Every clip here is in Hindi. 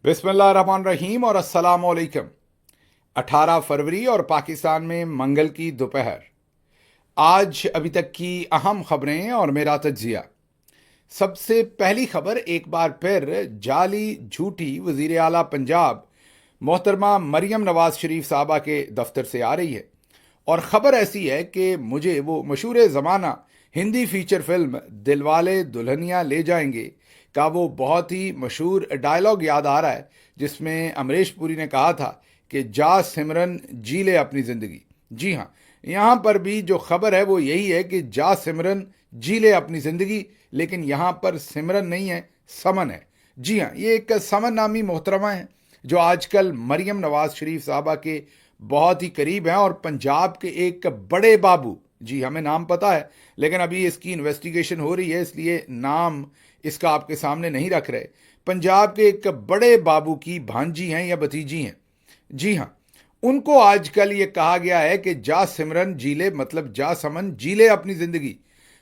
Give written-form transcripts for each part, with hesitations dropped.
बिस्मिल्लाहिर्रहमानिर्रहीम और अस्सलाम वालेकुम। 18 फरवरी और पाकिस्तान में मंगल की दोपहर। आज अभी तक की अहम खबरें और मेरा तज्जिया। सबसे पहली खबर एक बार फिर जाली झूठी वजीर आला पंजाब मोहतरमा मरियम नवाज शरीफ साहबा के दफ्तर से आ रही है और ख़बर ऐसी है कि मुझे वो मशहूर ज़माना हिंदी फीचर फिल्म दिलवाले दुल्हनिया ले जाएंगे का वो बहुत ही मशहूर डायलॉग याद आ रहा है, जिसमें अमरीश पुरी ने कहा था कि जा सिमरन जी ले अपनी ज़िंदगी। जी हाँ, यहाँ पर भी जो खबर है वो यही है कि जा सिमरन जी ले अपनी ज़िंदगी, लेकिन यहाँ पर सिमरन नहीं है, समन है। जी हाँ, ये एक समन नामी मोहतरमा है जो आजकल मरियम नवाज शरीफ साहबा के बहुत ही करीब हैं और पंजाब के एक बड़े बाबू। जी, हमें नाम पता है लेकिन अभी इसकी इन्वेस्टिगेशन हो रही है, इसलिए नाम इसका आपके सामने नहीं रख रहे। पंजाब के एक बड़े बाबू की भांजी हैं या भतीजी हैं। जी हाँ, उनको आजकल ये कहा गया है कि जा सिमरन जी ले, मतलब जा समन जी ले अपनी ज़िंदगी।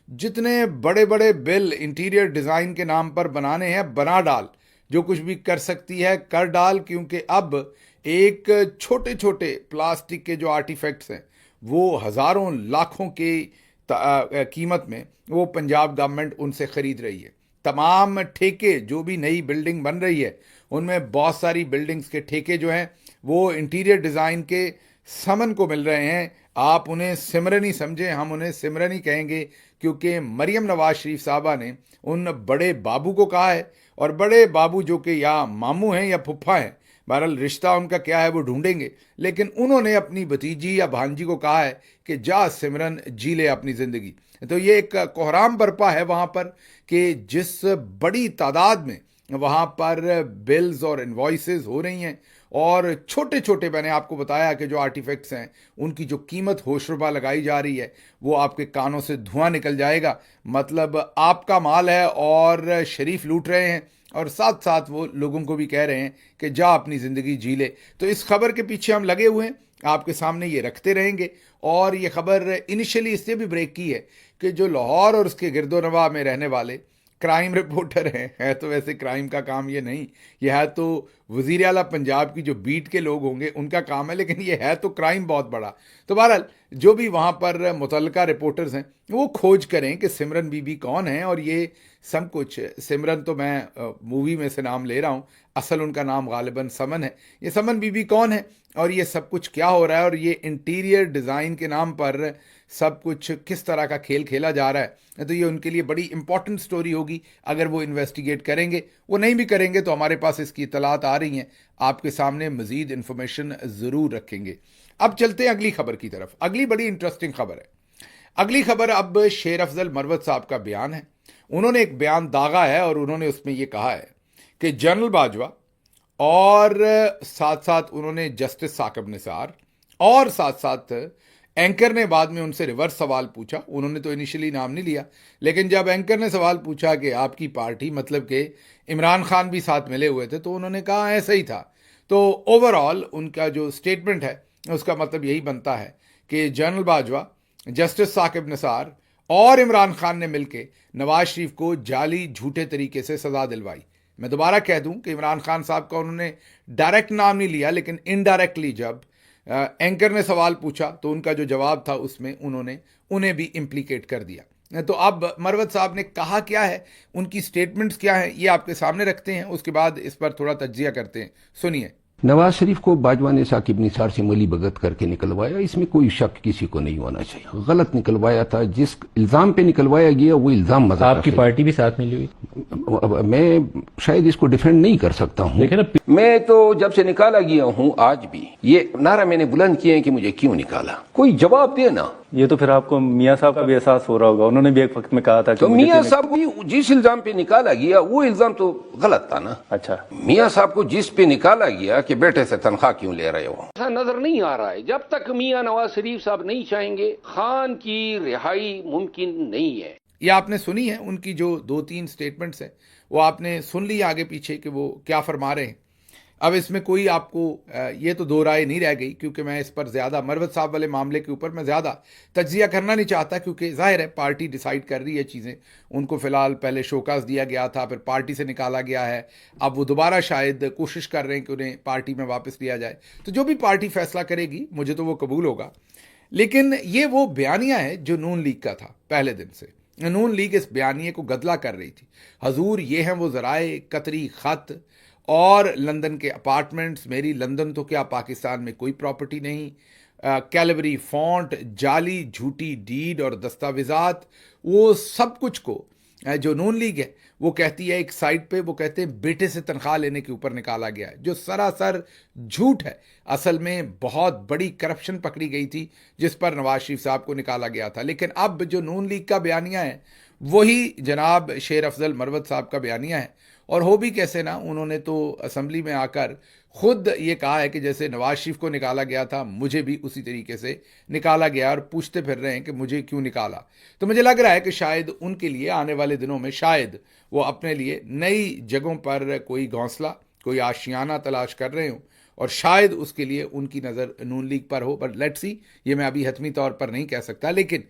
जितने बड़े बड़े बिल इंटीरियर डिज़ाइन के नाम पर बनाने हैं बना डाल, जो कुछ भी कर सकती है कर डाल, क्योंकि अब एक छोटे छोटे प्लास्टिक के जो आर्टिफैक्ट्स हैं वो हज़ारों लाखों की कीमत में वो पंजाब गवर्नमेंट उनसे ख़रीद रही है। तमाम ठेके, जो भी नई बिल्डिंग बन रही है उनमें बहुत सारी बिल्डिंग्स के ठेके जो हैं वो इंटीरियर डिज़ाइन के समन को मिल रहे हैं। आप उन्हें सिमरन ही समझें, हम उन्हें सिमरन ही कहेंगे, क्योंकि मरियम नवाज शरीफ साहबा ने उन बड़े बाबू को कहा है, और बड़े बाबू जो कि या मामू हैं या फुफ्फा हैं, बहरहाल रिश्ता उनका क्या है वो ढूंढेंगे, लेकिन उन्होंने अपनी भतीजी या भांजी को कहा है कि जा सिमरन जी ले अपनी ज़िंदगी। तो ये एक कोहराम बरपा है वहाँ पर कि जिस बड़ी तादाद में वहाँ पर बिल्स और इन्वॉइसेस हो रही हैं, और छोटे छोटे, मैंने आपको बताया कि जो आर्टिफैक्ट्स हैं उनकी जो कीमत होशरुबा लगाई जा रही है वो आपके कानों से धुआं निकल जाएगा। मतलब आपका माल है और शरीफ लूट रहे हैं, और साथ साथ वो लोगों को भी कह रहे हैं कि जा अपनी ज़िंदगी जी ले। तो इस खबर के पीछे हम लगे हुए हैं, आपके सामने ये रखते रहेंगे। और ये खबर इनिशियली इसलिए भी ब्रेक की है कि जो लाहौर और उसके गिरदोनवा में रहने वाले क्राइम रिपोर्टर हैं, है तो वैसे क्राइम का काम ये नहीं, यह है तो वज़ीर आला पंजाब की जो बीट के लोग होंगे उनका काम है, लेकिन ये है तो क्राइम बहुत बड़ा। तो बहरहाल जो भी वहाँ पर मुतल्लिका रिपोर्टर्स हैं वो खोज करें कि सिमरन बीबी कौन है, और ये सब कुछ, सिमरन तो मैं मूवी में से नाम ले रहा हूँ, असल उनका नाम गालिबन समन है। ये समन बीबी कौन है और ये सब कुछ क्या हो रहा है, और ये इंटीरियर डिज़ाइन के नाम पर सब कुछ किस तरह का खेल खेला जा रहा है, तो ये उनके लिए बड़ी इंपॉर्टेंट स्टोरी होगी अगर वो इन्वेस्टिगेट करेंगे। वो नहीं भी करेंगे तो हमारे पास इसकी इतलात आ रही हैं, आपके सामने मज़ीद इन्फॉर्मेशन ज़रूर रखेंगे। अब चलते हैं अगली खबर की तरफ। अगली बड़ी इंटरेस्टिंग खबर है। अगली खबर अब शेर अफजल मरवत साहब का बयान है। उन्होंने एक बयान दागा है और उन्होंने उसमें ये कहा है कि जनरल बाजवा और साथ साथ उन्होंने जस्टिस साकिब निसार और साथ साथ एंकर ने बाद में उनसे रिवर्स सवाल पूछा। उन्होंने तो इनिशियली नाम नहीं लिया, लेकिन जब एंकर ने सवाल पूछा कि आपकी पार्टी, मतलब कि इमरान खान भी साथ मिले हुए थे, तो उन्होंने कहा ऐसा ही था। तो ओवरऑल उनका जो स्टेटमेंट है उसका मतलब यही बनता है कि जनरल बाजवा, जस्टिस साकिब निसार और इमरान खान ने मिलकर नवाज शरीफ को जाली झूठे तरीके से सज़ा दिलवाई। मैं दोबारा कह दूं कि इमरान खान साहब का उन्होंने डायरेक्ट नाम नहीं लिया, लेकिन इनडायरेक्टली जब एंकर ने सवाल पूछा तो उनका जो जवाब था उसमें उन्होंने उन्हें भी इम्प्लीकेट कर दिया। तो अब मरवत साहब ने कहा क्या है, उनकी स्टेटमेंट्स क्या हैं, ये आपके सामने रखते हैं, उसके बाद इस पर थोड़ा तज्जिया करते हैं। सुनिए। नवाज शरीफ को बाजवा ने साकिब निसार से मिली भगत करके निकलवाया, इसमें कोई शक किसी को नहीं होना चाहिए। गलत निकलवाया था, जिस इल्जाम पे निकलवाया गया वो इल्जाम मजाक। आपकी पार्टी भी साथ मिली हुई। मैं शायद इसको डिफेंड नहीं कर सकता हूँ। मैं तो जब से निकाला गया हूँ आज भी ये नारा मैंने बुलंद किए कि मुझे क्यों निकाला, कोई जवाब देना। ये तो फिर आपको मियाँ साहब का भी एहसास हो रहा होगा, उन्होंने भी एक वक्त में कहा था कि तो मियाँ साहब को जिस इल्जाम पे निकाला गया वो इल्जाम तो गलत था ना। अच्छा, मियाँ साहब को जिस पे निकाला गया कि बेटे से तनख्वाह क्यों ले रहे हो, ऐसा नजर नहीं आ रहा है। जब तक मियाँ नवाज शरीफ साहब नहीं चाहेंगे खान की रिहाई मुमकिन नहीं है। ये आपने सुनी है उनकी जो 2-3 स्टेटमेंट्स हैं, वो आपने सुन ली आगे पीछे कि वो क्या फरमा रहे हैं। अब इसमें कोई आपको ये तो दो राय नहीं रह गई, क्योंकि मैं इस पर ज़्यादा मरवत साहब वाले मामले के ऊपर मैं ज़्यादा तज्जिया करना नहीं चाहता, क्योंकि जाहिर है पार्टी डिसाइड कर रही है चीज़ें। उनको फ़िलहाल पहले शोकास दिया गया था, फिर पार्टी से निकाला गया है, अब वो दोबारा शायद कोशिश कर रहे हैं कि उन्हें पार्टी में वापस लिया जाए। तो जो भी पार्टी फैसला करेगी मुझे तो वो कबूल होगा। लेकिन ये वो बयानिया है जो नून लीग का था पहले दिन से। नून लीग इस बयानिए को गदला कर रही थी। हजूर ये हैं वो ज़राए, कतरी ख़त और लंदन के अपार्टमेंट्स। मेरी लंदन तो क्या, पाकिस्तान में कोई प्रॉपर्टी नहीं। कैलवरी फॉन्ट, जाली झूठी डीड और दस्तावेज़ात, वो सब कुछ को जो नून लीग है वो कहती है, एक साइड पे वो कहते हैं बेटे से तनख्वाह लेने के ऊपर निकाला गया है, जो सरासर झूठ है। असल में बहुत बड़ी करप्शन पकड़ी गई थी जिस पर नवाज शरीफ साहब को निकाला गया था। लेकिन अब जो नून लीग का बयानिया है वही जनाब शेर अफजल मरवत साहब का बयानिया है। और हो भी कैसे ना, उन्होंने तो असम्बली में आकर खुद ये कहा है कि जैसे नवाज शरीफ को निकाला गया था मुझे भी उसी तरीके से निकाला गया, और पूछते फिर रहे हैं कि मुझे क्यों निकाला। तो मुझे लग रहा है कि शायद उनके लिए आने वाले दिनों में शायद वो अपने लिए नई जगहों पर कोई घोंसला, कोई आशियाना तलाश कर रहे हों, और शायद उसके लिए उनकी नज़र नून लीग पर हो। बट लेट्स सी, ये मैं अभी हतमी तौर पर नहीं कह सकता। लेकिन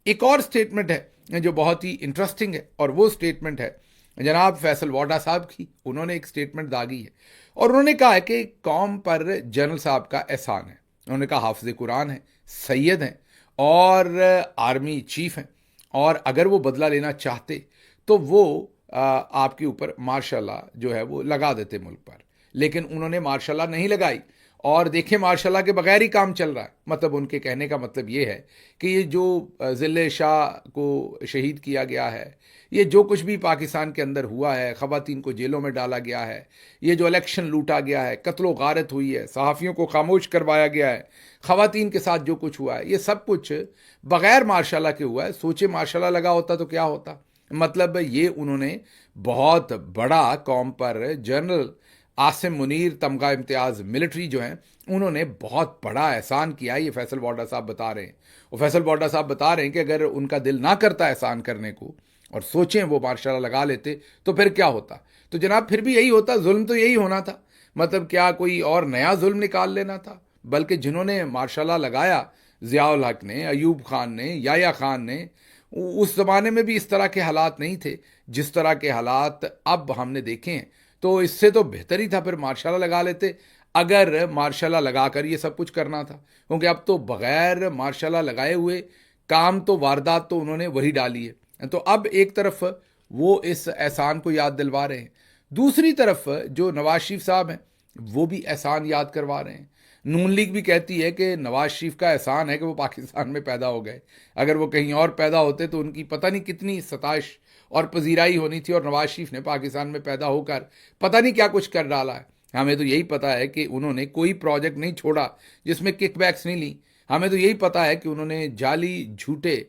एक और स्टेटमेंट है जो बहुत ही इंटरेस्टिंग है, और वो स्टेटमेंट है जनाब फैसल वाडा साहब की। उन्होंने एक स्टेटमेंट दागी है और उन्होंने कहा है कि कौम पर जनरल साहब का एहसान है। उन्होंने कहा हाफिज कुरान है, सैयद हैं और आर्मी चीफ हैं, और अगर वो बदला लेना चाहते तो वो आपके ऊपर मार्शल जो है वो लगा देते मुल्क पर। लेकिन उन्होंने मार्शल नहीं लगाई, और देखें मार्शल के बगैर ही काम चल रहा है। मतलब उनके कहने का मतलब ये है कि ये जो ज़िले शाह को शहीद किया गया है, ये जो कुछ भी पाकिस्तान के अंदर हुआ है, ख़वातीन को जेलों में डाला गया है, ये जो इलेक्शन लूटा गया है, कत्लो गारत हुई है, सहाफ़ियों को खामोश करवाया गया है, ख़वातीन के साथ जो कुछ हुआ है, ये सब कुछ बग़ैर मार्शल के हुआ है। सोचे मार्शल लगा होता तो क्या होता। मतलब ये उन्होंने बहुत बड़ा कौम पर जनरल आसिम मुनीर तमगा इम्तियाज़ मिलिट्री जो हैं उन्होंने बहुत बड़ा एहसान किया है, ये फैसल वाडा साहब बता रहे हैं। और फैसल वाडा साहब बता रहे हैं कि अगर उनका दिल ना करता एहसान करने को और सोचें वो मार्शल लगा लेते तो फिर क्या होता। तो जनाब फिर भी यही होता, जुल्म तो यही होना था। मतलब क्या कोई और नया जुल्म निकाल लेना था। बल्कि जिन्होंने मार्शल लगाया, ज़ियाउल हक ने, अयूब खान ने, याया खान ने, उस ज़माने में भी इस तरह के हालात नहीं थे जिस तरह के हालात अब हमने देखे हैं। तो इससे तो बेहतर ही था फिर मार्शल लगा लेते, अगर मार्शल लगाकर ये सब कुछ करना था। क्योंकि अब तो बग़ैर मार्शल लगाए हुए काम तो वारदात तो उन्होंने वही डाली है। तो अब एक तरफ वो इस एहसान को याद दिलवा रहे हैं, दूसरी तरफ जो नवाज शरीफ साहब हैं वो भी एहसान याद करवा रहे हैं। नून लीग भी कहती है कि नवाज शरीफ का एहसान है कि वो पाकिस्तान में पैदा हो गए। अगर वो कहीं और पैदा होते तो उनकी पता नहीं कितनी सताइश और पजीराई होनी थी, और नवाज शरीफ ने पाकिस्तान में पैदा होकर पता नहीं क्या कुछ कर डाला है। हमें तो यही पता है कि उन्होंने कोई प्रोजेक्ट नहीं छोड़ा जिसमें किकबैक्स नहीं ली। हमें तो यही पता है कि उन्होंने जाली झूठे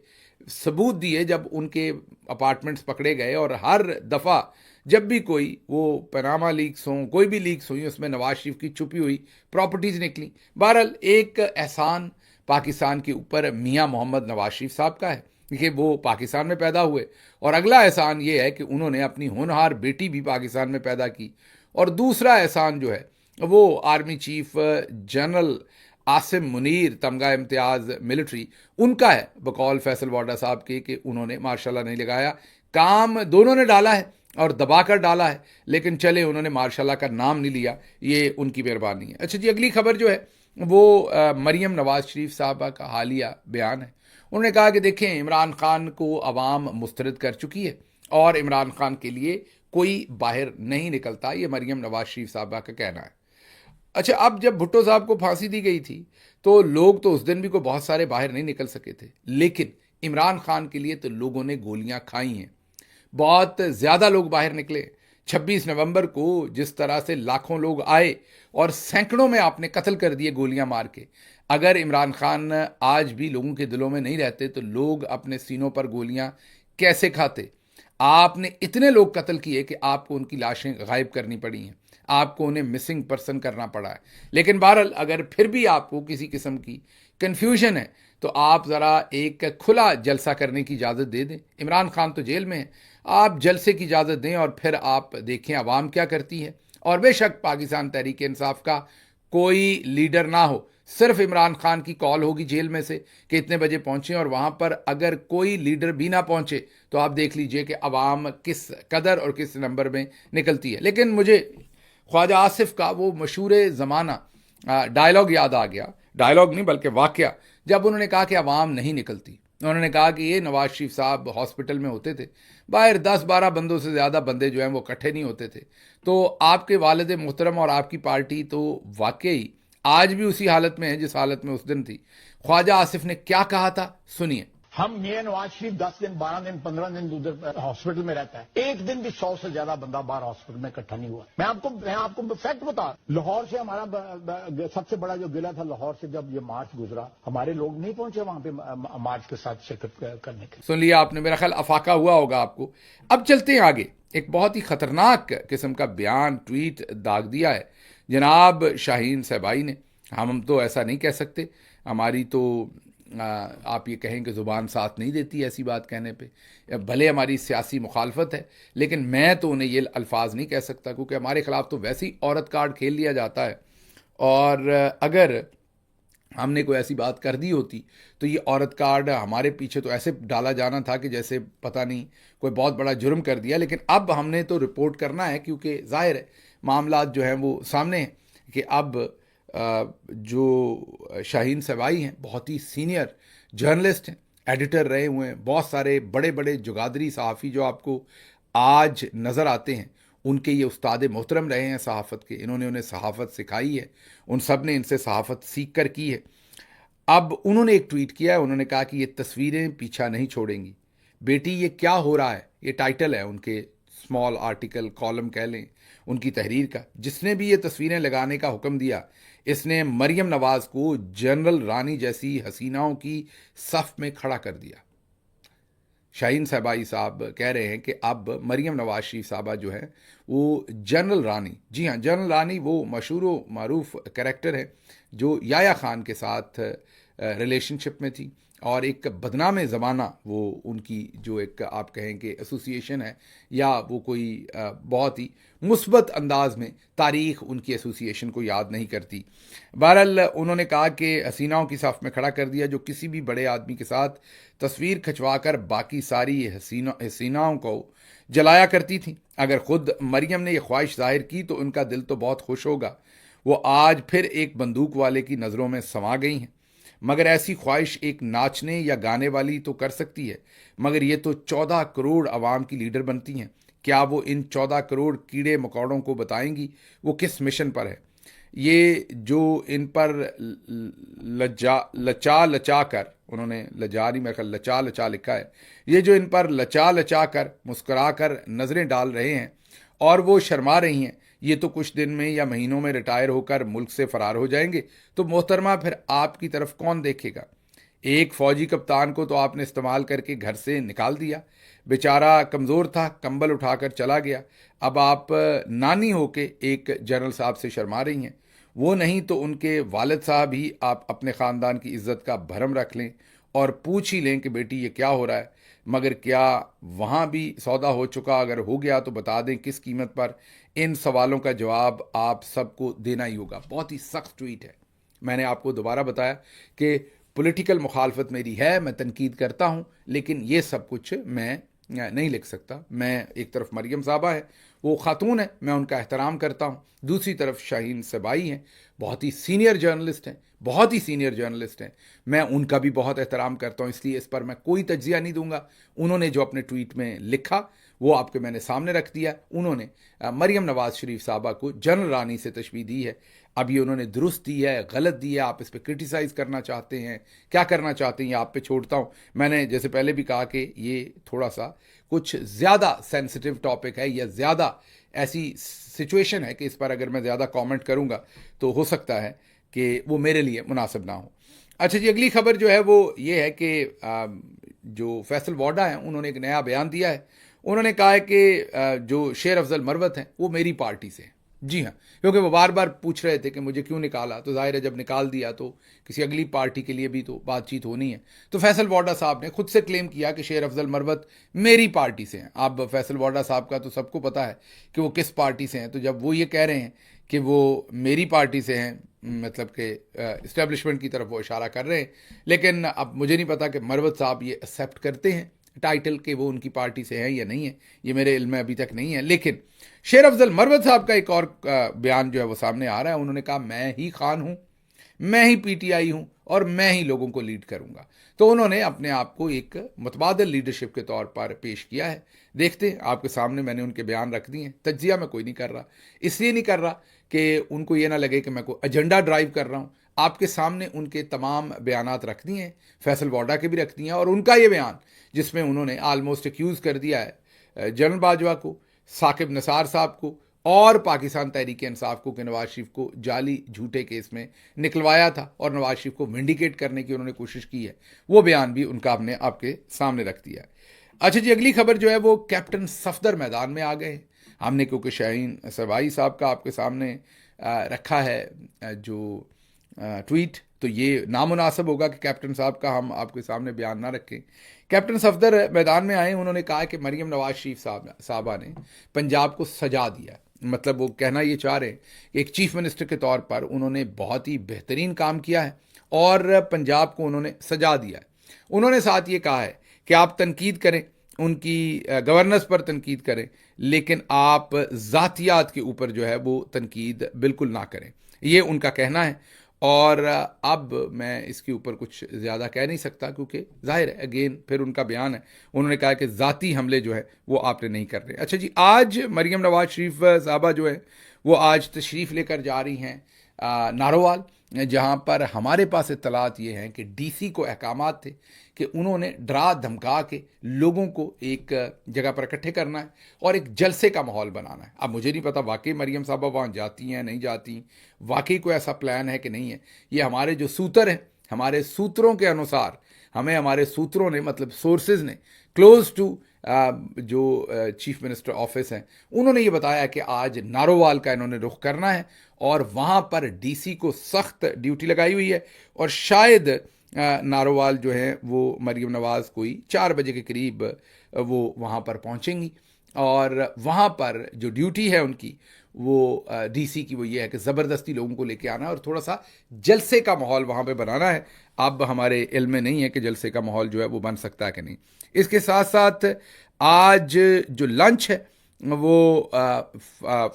सबूत दिए जब उनके अपार्टमेंट्स पकड़े गए, और हर दफ़ा जब भी कोई वो पनामा लीक्स हों, कोई भी लीक्स हुई, उसमें नवाज शरीफ की छुपी हुई प्रॉपर्टीज़ निकली। बहरहाल एक एहसान पाकिस्तान के ऊपर मियाँ मोहम्मद नवाज शरीफ साहब का है कि वो पाकिस्तान में पैदा हुए, और अगला एहसान ये है कि उन्होंने अपनी होनहार बेटी भी पाकिस्तान में पैदा की। और दूसरा एहसान जो है वो army chief general Asim Munir तमगा इम्तियाज़ मिलिट्री उनका है, बकौल फैसल वाडा साहब के, कि उन्होंने मार्शल नहीं लगाया। काम दोनों ने डाला है और दबाकर डाला है, लेकिन चले उन्होंने मार्शल का नाम नहीं लिया, ये उनकी मेहरबानी है। अच्छा जी, अगली खबर जो है वो मरियम नवाज शरीफ साहबा का हालिया बयान है। उन्होंने कहा कि देखें इमरान खान को अवाम मुस्तरद कर चुकी है और इमरान खान के लिए कोई बाहर नहीं निकलता, ये मरियम नवाज शरीफ साहबा का कहना है। अच्छा, अब जब भुट्टो साहब को फांसी दी गई थी तो लोग तो उस दिन भी कोई बहुत सारे बाहर नहीं निकल सके थे, लेकिन इमरान खान के लिए तो लोगों ने गोलियां खाई हैं। बहुत ज़्यादा लोग बाहर निकले। 26 नवंबर को जिस तरह से लाखों लोग आए और सैकड़ों में आपने कत्ल कर दिए गोलियां मार के। अगर इमरान खान आज भी लोगों के दिलों में नहीं रहते तो लोग अपने सीनों पर गोलियां कैसे खाते। आपने इतने लोग कत्ल किए कि आपको उनकी लाशें गायब करनी पड़ी हैं, आपको उन्हें मिसिंग पर्सन करना पड़ा है। लेकिन बहरहाल अगर फिर भी आपको किसी किस्म की कन्फ्यूजन है तो आप ज़रा एक खुला जलसा करने की इजाज़त दे दें। इमरान खान तो जेल में है, आप जलसे की इजाज़त दें और फिर आप देखें अवाम क्या करती है। और बेशक पाकिस्तान तहरीक इंसाफ का कोई लीडर ना हो, सिर्फ इमरान खान की कॉल होगी जेल में से कि इतने बजे पहुंचे, और वहां पर अगर कोई लीडर भी ना पहुंचे तो आप देख लीजिए कि अवाम किस कदर और किस नंबर में निकलती है। लेकिन मुझे ख्वाजा आसिफ का वो मशहूर ज़माना डायलॉग याद आ गया, डायलॉग नहीं बल्कि वाकया, जब उन्होंने कहा कि अवाम नहीं निकलती। उन्होंने कहा कि ये नवाज शरीफ साहब हॉस्पिटल में होते थे, बाहर 10-12 बंदों से ज़्यादा बंदे जो हैं वो इकट्ठे नहीं होते थे। तो आपके वालिद मोहतरम और आपकी पार्टी तो वाकई आज भी उसी हालत में है जिस हालत में उस दिन थी। ख्वाजा आसिफ ने क्या कहा था, सुनिए। हम मियां नवाज शरीफ 10 दिन 12 दिन 15 दिन उधर हॉस्पिटल में रहता है, एक दिन भी 100 से ज्यादा बंदा बाहर हॉस्पिटल में इकट्ठा नहीं हुआ। मैं आपको फैक्ट बता, लाहौर से हमारा सबसे बड़ा जो गिला था, लाहौर से जब ये मार्च गुजरा, हमारे लोग नहीं पहुंचे वहां पे मार्च के साथ शिरकत करने के। सुन लिया आपने, मेरा ख्याल अफाका हुआ होगा आपको। अब चलते हैं आगे। एक बहुत ही खतरनाक किस्म का बयान, ट्वीट दाग दिया है जनाब शाहीन सहबाई ने। हम तो ऐसा नहीं कह सकते, हमारी तो आप ये कहें कि ज़ुबान साथ नहीं देती ऐसी बात कहने पे। भले हमारी सियासी मुखालफत है, लेकिन मैं तो उन्हें ये अल्फाज नहीं कह सकता, क्योंकि हमारे ख़िलाफ़ तो वैसे ही औरत कार्ड खेल लिया जाता है। और अगर हमने कोई ऐसी बात कर दी होती तो ये औरत कार्ड हमारे पीछे तो ऐसे डाला जाना था कि जैसे पता नहीं कोई बहुत बड़ा जुर्म कर दिया। लेकिन अब हमने तो रिपोर्ट करना है, क्योंकि जाहिर है मामला जो हैं वो सामने हैं कि अब जो शाहीन सहबाई हैं बहुत ही सीनियर जर्नलिस्ट हैं, एडिटर रहे हुए हैं। बहुत सारे बड़े बड़े जुगादरी सहाफ़ी जो आपको आज नज़र आते हैं, उनके ये उस्ताद मोहतरम रहे हैं सहाफ़त के। इन्होंने उन्हें सहाफ़त सिखाई है, उन सब ने इनसे सहाफ़त सीख कर की है। अब उन्होंने एक ट्वीट किया है, उन्होंने कहा कि ये तस्वीरें पीछा नहीं छोड़ेंगी। बेटी ये क्या हो रहा है, ये टाइटल है उनके स्मॉल आर्टिकल, कॉलम कह लें, उनकी तहरीर का। जिसने भी ये तस्वीरें लगाने का हुक्म दिया, इसने मरियम नवाज को जनरल रानी जैसी हसीनाओं की सफ में खड़ा कर दिया। शाहीन सहबाई साहब कह रहे हैं कि अब मरियम नवाज शरीफ साहबा जो है वो जनरल रानी, जी हाँ जनरल रानी, वो मशहूर मारूफ कैरेक्टर है जो याया खान के साथ रिलेशनशिप में थी, और एक बदनाम ज़माना वो उनकी जो एक आप कहें कि एसोसिएशन है, या वो कोई बहुत ही मुस्बत अंदाज में तारीख़ उनकी एसोसिएशन को याद नहीं करती। बहरहाल उन्होंने कहा कि हसीनाओं की साफ में खड़ा कर दिया जो किसी भी बड़े आदमी के साथ तस्वीर खिंचवा कर बाकी सारी हसीनाओं को जलाया करती थी। अगर ख़ुद मरियम ने यह ख्वाहिश जाहिर की तो उनका दिल तो बहुत खुश होगा। वो आज फिर एक बंदूक वाले की नज़रों में समा गई हैं। मगर ऐसी ख्वाहिश एक नाचने या गाने वाली तो कर सकती है, मगर ये तो 14 करोड़ अवाम की लीडर बनती हैं। क्या वो इन 14 करोड़ कीड़े मकोड़ों को बताएंगी वो किस मिशन पर है? ये जो इन पर लचा लचा कर, उन्होंने लजा नहीं, मेरे ख्याल लचा लचा लिखा है, ये जो इन पर लचा लचा कर मुस्कुरा कर नज़रें डाल रहे हैं और वो शर्मा रही हैं, ये तो कुछ दिन में या महीनों में रिटायर होकर मुल्क से फरार हो जाएंगे। तो मोहतरमा फिर आपकी तरफ कौन देखेगा? एक फ़ौजी कप्तान को तो आपने इस्तेमाल करके घर से निकाल दिया, बेचारा कमज़ोर था, कंबल उठाकर चला गया। अब आप नानी होके एक जनरल साहब से शर्मा रही हैं। वो नहीं तो उनके वालिद साहब ही आप अपने ख़ानदान की इज़्ज़त का भरम रख लें और पूछ ही लें कि बेटी ये क्या हो रहा है। मगर क्या वहाँ भी सौदा हो चुका? अगर हो गया तो बता दें किस कीमत पर? इन सवालों का जवाब आप सबको देना ही होगा। बहुत ही सख्त ट्वीट है। मैंने आपको दोबारा बताया कि पॉलिटिकल मुखालफत मेरी है, मैं तनकीद करता हूँ, लेकिन ये सब कुछ मैं नहीं लिख सकता। मैं एक तरफ मरियम साहबा है, वो खातून है, मैं उनका एहतराम करता हूँ। दूसरी तरफ शाहीन सहबाई हैं, बहुत ही सीनियर जर्नलिस्ट हैं, बहुत ही सीनियर जर्नलिस्ट हैं, मैं उनका भी बहुत एहतराम करता हूँ। इसलिए इस पर मैं कोई तज्जिया नहीं दूंगा। उन्होंने जो अपने ट्वीट में लिखा वो आपके मैंने सामने रख दिया। उन्होंने मरियम नवाज शरीफ साहबा को जनरल रानी से तशबीह दी है। अब ये उन्होंने दुरुस्त दी है, गलत दी है, आप इस पर क्रिटिसाइज़ करना चाहते हैं, क्या करना चाहते हैं, ये आप पे छोड़ता हूँ। मैंने जैसे पहले भी कहा कि ये थोड़ा सा कुछ ज़्यादा सेंसिटिव टॉपिक है, या ज़्यादा ऐसी सिचुएशन है कि इस पर अगर मैं ज़्यादा कमेंट करूँगा तो हो सकता है कि वो मेरे लिए मुनासिब ना हो। अच्छा जी, अगली खबर जो है वो ये है कि जो फैसल वाडा हैं उन्होंने एक नया बयान दिया है। उन्होंने कहा है कि जो शेर अफजल मरवत हैं वो मेरी पार्टी से हैं। जी हाँ, क्योंकि वो बार बार पूछ रहे थे कि मुझे क्यों निकाला, तो जाहिर है जब निकाल दिया तो किसी अगली पार्टी के लिए भी तो बातचीत होनी है। तो फैसल वाडा साहब ने खुद से क्लेम किया कि शेर अफजल मरवत मेरी पार्टी से हैं। अब फैसल वाडा साहब का तो सबको पता है कि वो किस पार्टी से हैं, तो जब वो ये कह रहे हैं कि वो मेरी पार्टी से हैं, मतलब कि इस्टेब्लिशमेंट की तरफ वो इशारा कर रहे हैं। लेकिन अब मुझे नहीं पता कि मरवत साहब ये एक्सेप्ट करते हैं टाइटल के वो उनकी पार्टी से हैं या नहीं है, ये मेरे इल्म में अभी तक नहीं है। लेकिन शेर अफजल मरवत साहब का एक और बयान जो है वो सामने आ रहा है। उन्होंने कहा मैं ही खान हूं, मैं ही पीटीआई हूं और मैं ही लोगों को लीड करूंगा। तो उन्होंने अपने आप को एक मुतबादल लीडरशिप के तौर पर पेश किया है। देखते हैं, आपके सामने मैंने उनके बयान रख दिए हैं। तज्जिया मैं कोई नहीं कर रहा, इसलिए नहीं कर रहा कि उनको ये ना लगे कि मैं कोई एजेंडा ड्राइव कर रहा हूं। आपके सामने उनके तमाम बयानात रख दिए हैं, फैसल वाडा के भी रख दिए हैं, और उनका ये बयान जिसमें उन्होंने आलमोस्ट एक्यूज कर दिया है जनरल बाजवा को, साकिब निसार साहब को और पाकिस्तान तहरीक इंसाफ को कि नवाज शरीफ को जाली झूठे केस में निकलवाया था और नवाज शरीफ को विंडिकेट करने की उन्होंने कोशिश की है। वो बयान भी उनका हमने आपके सामने रख दिया है। अच्छा जी, अगली खबर जो है वो कैप्टन सफदर मैदान में आ गए हैं। हमने क्योंकि शाहीन सरवाई साहब का आपके सामने रखा है जो ट्वीट, तो ये नामुनासिब होगा कि कैप्टन साहब का हम आपके सामने बयान ना रखें। कैप्टन सफदर मैदान में आए, उन्होंने कहा कि मरीम नवाज शरीफ साहबा ने पंजाब को सजा दिया। मतलब वो कहना ये चाह रहे हैं कि एक चीफ मिनिस्टर के तौर पर उन्होंने बहुत ही बेहतरीन काम किया है और पंजाब को उन्होंने सजा दिया है। उन्होंने साथ ये कहा है कि आप तनकीद करें, उनकी गवर्नेंस पर तनकीद करें, लेकिन आप ज़ातियात के ऊपर जो है वो तनकीद बिल्कुल ना करें, ये उनका कहना है। और अब मैं इसके ऊपर कुछ ज़्यादा कह नहीं सकता क्योंकि जाहिर है अगेन फिर उनका बयान है। उन्होंने कहा कि ज़ाती हमले जो है वो आपने नहीं कर रहे। अच्छा जी, आज मरीम नवाज शरीफ साहबा जो है वो आज तशरीफ़ लेकर जा रही हैं नारोवाल, जहाँ पर हमारे पास इत्तलात ये हैं कि डीसी को अहकामात थे कि उन्होंने डरा धमका के लोगों को एक जगह पर इकट्ठे करना है और एक जलसे का माहौल बनाना है। अब मुझे नहीं पता वाकई मरीम साहबा वहाँ जाती हैं नहीं जाती, वाकई कोई ऐसा प्लान है कि नहीं है। ये हमारे जो सूत्र हैं, हमारे सूत्रों के अनुसार हमें हमारे सूत्रों ने, मतलब सोर्सेज ने क्लोज टू जो चीफ मिनिस्टर ऑफिस हैं, उन्होंने ये बताया कि आज नारोवाल का इन्होंने रुख करना है और वहाँ पर डीसी को सख्त ड्यूटी लगाई हुई है और शायद नारोवाल जो है वो मरीम नवाज कोई 4 बजे के करीब वो वहाँ पर पहुँचेंगी और वहाँ पर जो ड्यूटी है उनकी वो डीसी की वो ये है कि ज़बरदस्ती लोगों को लेके आना और थोड़ा सा जलसे का माहौल वहाँ पे बनाना है। अब हमारे इल्म में नहीं है कि जलसे का माहौल जो है वो बन सकता है कि नहीं। इसके साथ साथ आज जो लंच है वो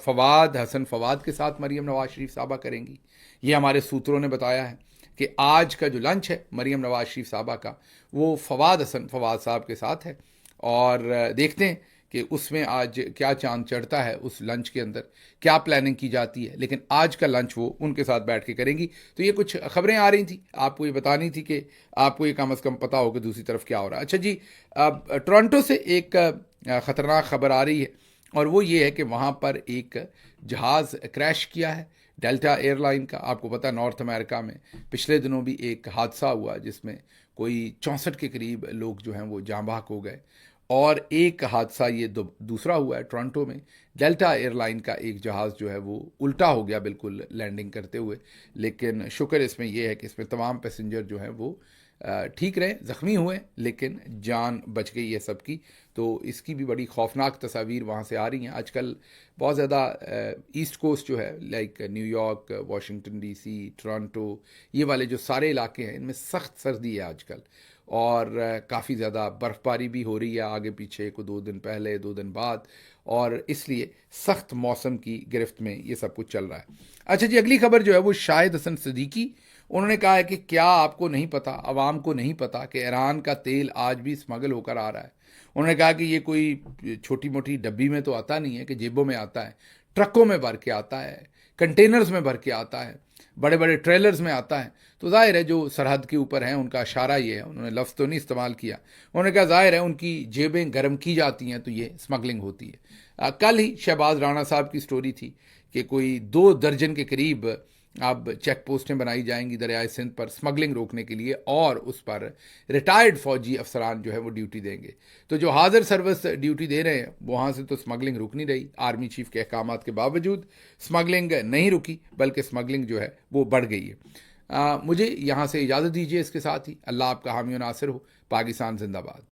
फवाद हसन फवाद के साथ मरीम नवाज शरीफ साहबा करेंगी। ये हमारे सूत्रों ने बताया है कि आज का जो लंच है मरीम नवाज शरीफ साहबा का वो फवाद हसन फवाद साहब के साथ है और देखते हैं कि उसमें आज क्या चांद चढ़ता है, उस लंच के अंदर क्या प्लानिंग की जाती है। लेकिन आज का लंच वो उनके साथ बैठ के करेंगी। तो ये कुछ खबरें आ रही थी, आपको ये बतानी थी कि आपको ये कम अज़ कम पता हो कि दूसरी तरफ क्या हो रहा है। अच्छा जी, अब टोरंटो से एक ख़तरनाक खबर आ रही है और वो ये है कि वहाँ पर एक जहाज़ क्रैश किया है डेल्टा एयरलाइन का। आपको पता है नॉर्थ अमेरिका में पिछले दिनों भी एक हादसा हुआ जिसमें कोई 64 के करीब लोग जो हैं वो जाँ बहक हो गए और एक हादसा ये दूसरा हुआ है टोरंटो में। डेल्टा एयरलाइन का एक जहाज़ जो है वो उल्टा हो गया बिल्कुल लैंडिंग करते हुए, लेकिन शुक्र इसमें यह है कि इसमें तमाम पैसेंजर जो हैं वो ठीक रहे, ज़ख्मी हुए लेकिन जान बच गई है सबकी। तो इसकी भी बड़ी खौफनाक तस्वीर वहाँ से आ रही हैं। आजकल बहुत ज़्यादा ईस्ट कोस्ट जो है like New York, Washington DC, Toronto, ये वाले जो सारे इलाके हैं इनमें सख्त सर्दी है आजकल और काफ़ी ज़्यादा बर्फ़बारी भी हो रही है आगे पीछे को 2 दिन पहले 2 दिन बाद, और इसलिए सख्त मौसम की गिरफ्त में ये सब कुछ चल रहा है। अच्छा जी, अगली खबर जो है वो शाहिद हसन सिद्दीकी, उन्होंने कहा है कि क्या आपको नहीं पता, आवाम को नहीं पता कि ईरान का तेल आज भी स्मगल होकर आ रहा है। उन्होंने कहा कि ये कोई छोटी मोटी डब्बी में तो आता नहीं है कि जेबों में आता है, ट्रकों में भर के आता है, कंटेनर्स में भर के आता है, बड़े बड़े ट्रेलर्स में आता है। तो जाहिर है जो सरहद के ऊपर हैं उनका इशारा ये है, उन्होंने लफ्ज़ तो नहीं इस्तेमाल किया, उन्होंने कहा जाहिर है उनकी जेबें गर्म की जाती हैं तो ये स्मगलिंग होती है। कल ही शहबाज राणा साहब की स्टोरी थी कि कोई 2 दर्जन के करीब अब चेक पोस्टें बनाई जाएंगी दरियाए सिंध पर स्मगलिंग रोकने के लिए, और उस पर रिटायर्ड फौजी अफसरान जो है वो ड्यूटी देंगे। तो जो हाजिर सर्विस ड्यूटी दे रहे हैं वहाँ से तो स्मगलिंग रुक नहीं रही। आर्मी चीफ के अहकामात के बावजूद स्मगलिंग नहीं रुकी, बल्कि स्मगलिंग जो है वो बढ़ गई है। मुझे यहाँ से इजाज़त दीजिए। इसके साथ ही अल्लाह आपका हामी और नासिर हो। पाकिस्तान जिंदाबाद।